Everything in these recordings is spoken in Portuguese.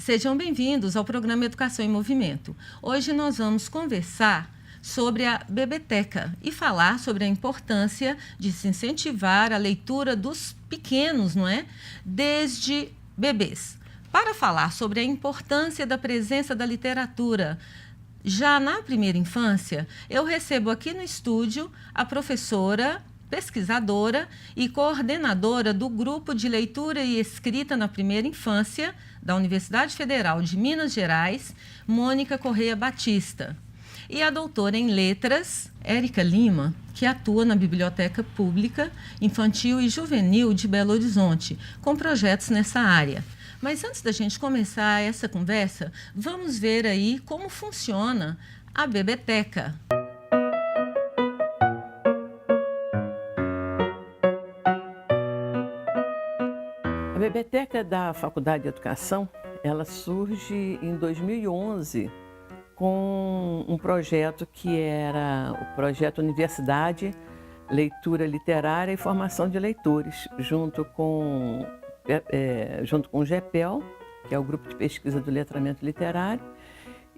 Sejam bem-vindos ao programa Educação em Movimento. Hoje nós vamos conversar sobre a Bebeteca e falar sobre a importância de se incentivar a leitura dos pequenos, não é? Desde bebês. Para falar sobre a importância da presença da literatura já na primeira infância, eu recebo aqui no estúdio a professora, pesquisadora e coordenadora do Grupo de Leitura e Escrita na Primeira Infância da Universidade Federal de Minas Gerais, Mônica Correia Batista. E a doutora em Letras, Érica Lima, que atua na Biblioteca Pública Infantil e Juvenil de Belo Horizonte, com projetos nessa área. Mas antes da gente começar essa conversa, vamos ver aí como funciona a Bebeteca. A Bebeteca da Faculdade de Educação, ela surge em 2011 com um projeto que era o projeto Universidade, Leitura Literária e Formação de Leitores, junto com o GEPEL, que é o Grupo de Pesquisa do Letramento Literário,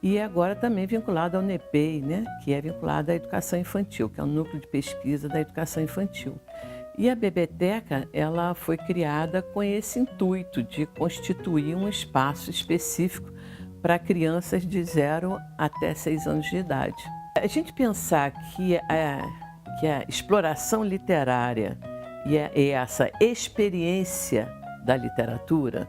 e agora também vinculado ao NEPEI, né, que é vinculado à Educação Infantil, que é o Núcleo de Pesquisa da Educação Infantil. E a Bebeteca, ela foi criada com esse intuito de constituir um espaço específico para crianças de 0 até 6 anos de idade. A gente pensar que a exploração literária e essa experiência da literatura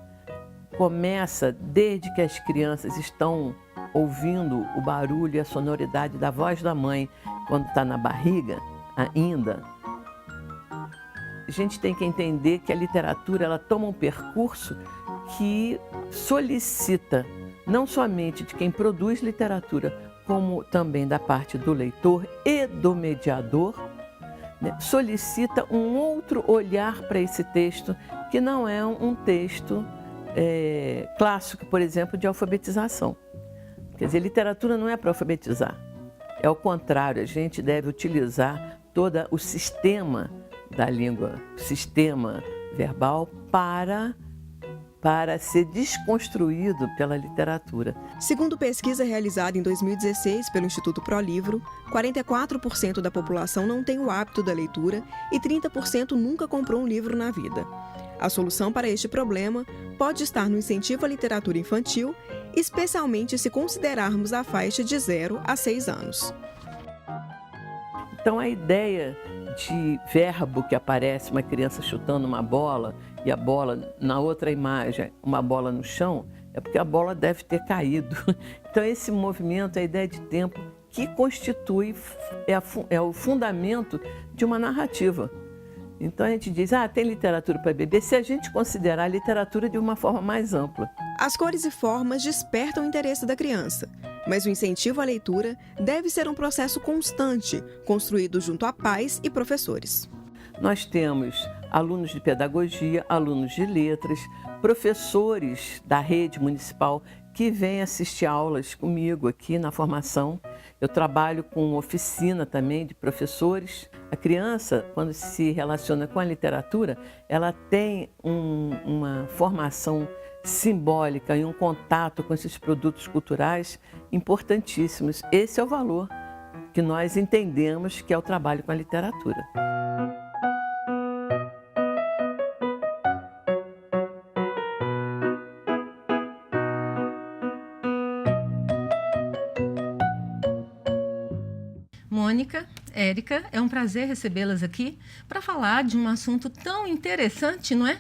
começa desde que as crianças estão ouvindo o barulho e a sonoridade da voz da mãe quando está na barriga ainda. A gente tem que entender que a literatura ela toma um percurso que solicita, não somente de quem produz literatura, como também da parte do leitor e do mediador, né? Solicita um outro olhar para esse texto, que não é um texto clássico, por exemplo, de alfabetização. Quer dizer, literatura não é para alfabetizar, é o contrário, a gente deve utilizar todo o sistema da língua, o sistema verbal para ser desconstruído pela literatura. Segundo pesquisa realizada em 2016 pelo Instituto ProLivro, 44% da população não tem o hábito da leitura e 30% nunca comprou um livro na vida. A solução para este problema pode estar no incentivo à literatura infantil, especialmente se considerarmos a faixa de 0 a 6 anos. Então, a ideia de verbo que aparece, uma criança chutando uma bola e a bola, na outra imagem, uma bola no chão, é porque a bola deve ter caído. Então, esse movimento, a ideia de tempo, que constitui, é o fundamento de uma narrativa. Então, a gente diz, tem literatura para bebê, se a gente considerar a literatura de uma forma mais ampla. As cores e formas despertam o interesse da criança, mas o incentivo à leitura deve ser um processo constante, construído junto a pais e professores. Nós temos alunos de pedagogia, alunos de letras, professores da rede municipal que vêm assistir aulas comigo aqui na formação. Eu trabalho com oficina também de professores. A criança, quando se relaciona com a literatura, ela tem uma formação simbólica e um contato com esses produtos culturais importantíssimos. Esse é o valor que nós entendemos que é o trabalho com a literatura. Mônica, Érica, é um prazer recebê-las aqui para falar de um assunto tão interessante, não é?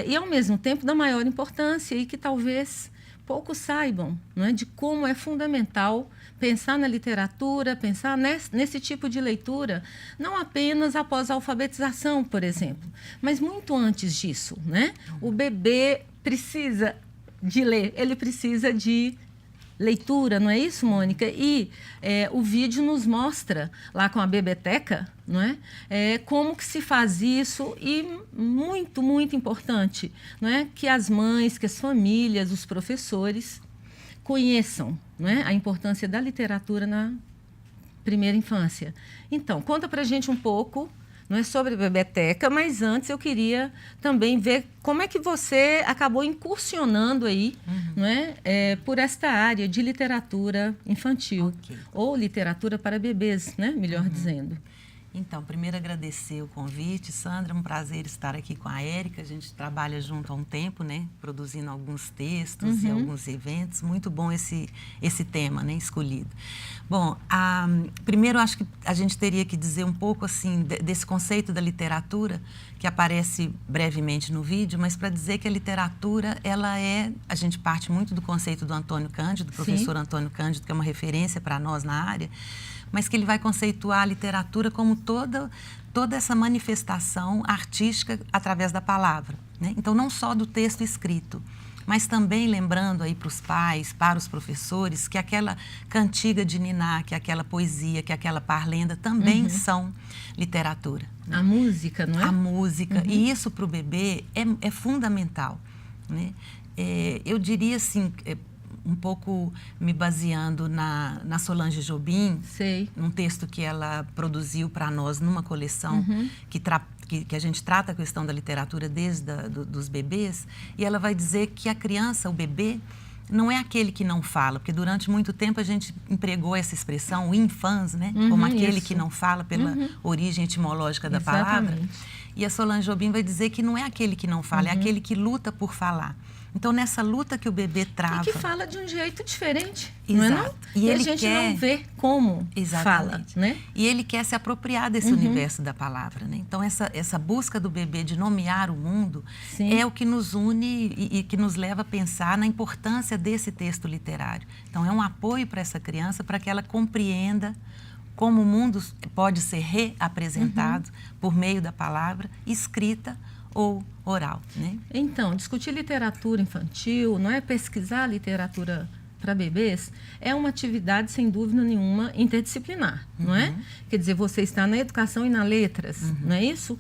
E ao mesmo tempo da maior importância e que talvez poucos saibam, não é? De como é fundamental pensar na literatura, pensar nesse tipo de leitura, não apenas após a alfabetização, por exemplo, mas muito antes disso, né? O bebê precisa de ler, ele precisa de leitura, não é isso, Mônica? E o vídeo nos mostra, lá com a Bebeteca, não é? Como que se faz isso e muito, muito importante, não é? Que as mães, que as famílias, os professores conheçam, não é? A importância da literatura na primeira infância. Então, conta pra gente um pouco não é sobre a Bebeteca, mas antes eu queria também ver como é que você acabou incursionando aí, não é, por esta área de literatura infantil, ou literatura para bebês, né, melhor dizendo. Então, primeiro agradecer o convite, Sandra, é um prazer estar aqui com a Érica, a gente trabalha junto há um tempo, né, produzindo alguns textos e alguns eventos, muito bom esse tema, né, escolhido. Bom, primeiro acho que a gente teria que dizer um pouco, assim, desse conceito da literatura, que aparece brevemente no vídeo, mas para dizer que a literatura, a gente parte muito do conceito do Antônio Cândido, do professor Antônio Cândido, que é uma referência para nós na área, mas que ele vai conceituar a literatura como toda essa manifestação artística através da palavra, né? Então, não só do texto escrito, mas também lembrando aí para os pais, para os professores, que aquela cantiga de niná, que aquela poesia, que aquela parlenda também são literatura. Né? A música, não é? A música. E isso para o bebê é fundamental, né? Eu diria assim, um pouco me baseando na Solange Jobim, num texto que ela produziu para nós numa coleção que a gente trata a questão da literatura desde dos bebês, e ela vai dizer que a criança, o bebê, não é aquele que não fala, porque durante muito tempo a gente empregou essa expressão, o infans, né? Como aquele que não fala pela origem etimológica da palavra. E a Solange Jobim vai dizer que não é aquele que não fala, é aquele que luta por falar. Então, nessa luta que o bebê trava... E que fala de um jeito diferente, Exato. não é não? E a gente não vê como fala, né? E ele quer se apropriar desse universo da palavra, né? Então, essa busca do bebê de nomear o mundo é o que nos une e que nos leva a pensar na importância desse texto literário. Então, é um apoio para essa criança, para que ela compreenda como o mundo pode ser reapresentado por meio da palavra escrita ou oral, né? Então, discutir literatura infantil, não é pesquisar literatura para bebês, é uma atividade, sem dúvida nenhuma, interdisciplinar, não é? Quer dizer, você está na educação e na letras, não é isso?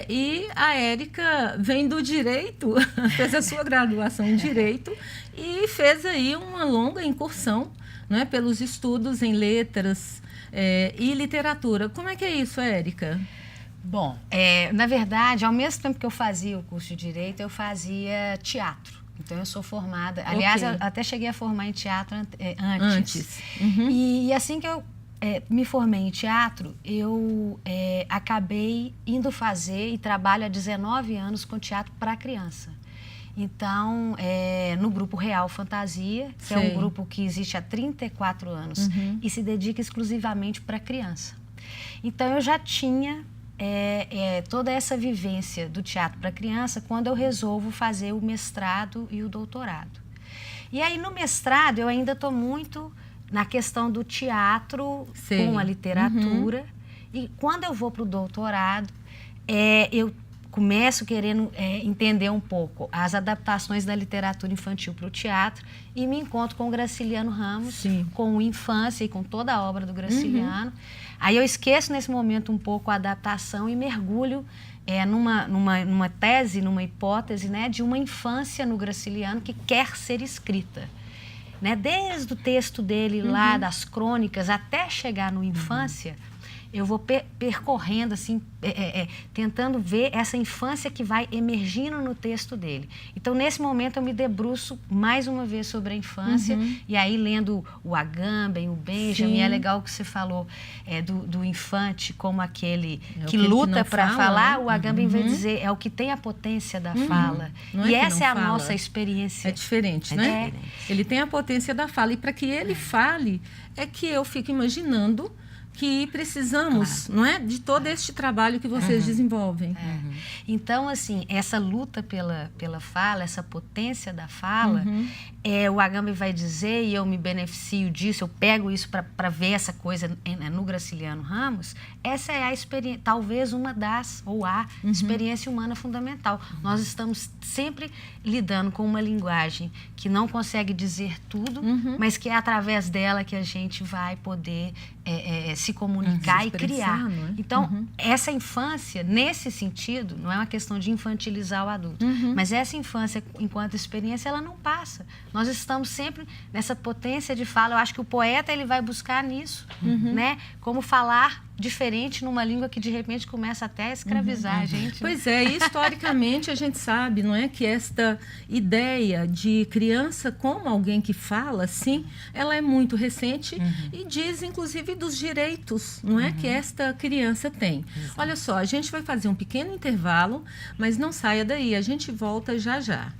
E a Érica vem do direito, fez a sua graduação em direito e fez aí uma longa incursão, não é, pelos estudos em letras e literatura. Como é que é isso, Érica? Bom, na verdade, ao mesmo tempo que eu fazia o curso de Direito, eu fazia teatro. Então, eu sou formada... Aliás, eu até cheguei a formar em teatro antes. E assim que eu me formei em teatro, eu acabei indo fazer e trabalho há 19 anos com teatro para criança. Então, no Grupo Real Fantasia, que é um grupo que existe há 34 anos e se dedica exclusivamente para criança. Então, eu já tinha... toda essa vivência do teatro para criança quando eu resolvo fazer o mestrado e o doutorado. E aí, no mestrado, eu ainda estou muito na questão do teatro com a literatura. E quando eu vou para o doutorado, eu começo querendo entender um pouco as adaptações da literatura infantil para o teatro e me encontro com o Graciliano Ramos, com o Infância e com toda a obra do Graciliano. Aí eu esqueço nesse momento um pouco a adaptação e mergulho numa tese, numa hipótese, né, de uma infância no Graciliano que quer ser escrita. Né? Desde o texto dele lá, das crônicas, até chegar no Infância, eu vou percorrendo, assim, tentando ver essa infância que vai emergindo no texto dele. Então, nesse momento, eu me debruço mais uma vez sobre a infância, e aí lendo o Agamben, o Benjamin, é legal que você falou do infante como aquele que luta para falar, né? O Agamben vai dizer, é o que tem a potência da fala. Não e é essa é a fala. nossa experiência. É diferente, né? Diferente. Ele tem a potência da fala, e para que ele fale, é que eu fico imaginando que precisamos, não é, de todo este trabalho que vocês desenvolvem. Então, assim, essa luta pela fala, essa potência da fala, o Agamben vai dizer, e eu me beneficio disso, eu pego isso para ver essa coisa no Graciliano Ramos, essa é a experiência, talvez uma das, ou a experiência humana fundamental. Nós estamos sempre lidando com uma linguagem que não consegue dizer tudo, mas que é através dela que a gente vai poder se comunicar e criar. Não é? Então, essa infância, nesse sentido, não é uma questão de infantilizar o adulto, mas essa infância, enquanto experiência, ela não passa. Nós estamos sempre nessa potência de fala. Eu acho que o poeta ele vai buscar nisso, né? Como falar diferente numa língua que de repente começa até a escravizar a gente. Pois é, e historicamente a gente sabe, não é, que esta ideia de criança como alguém que fala, assim, ela é muito recente e diz, inclusive, dos direitos, não é, que esta criança tem. Exato. Olha só, a gente vai fazer um pequeno intervalo, mas não saia daí, a gente volta já já.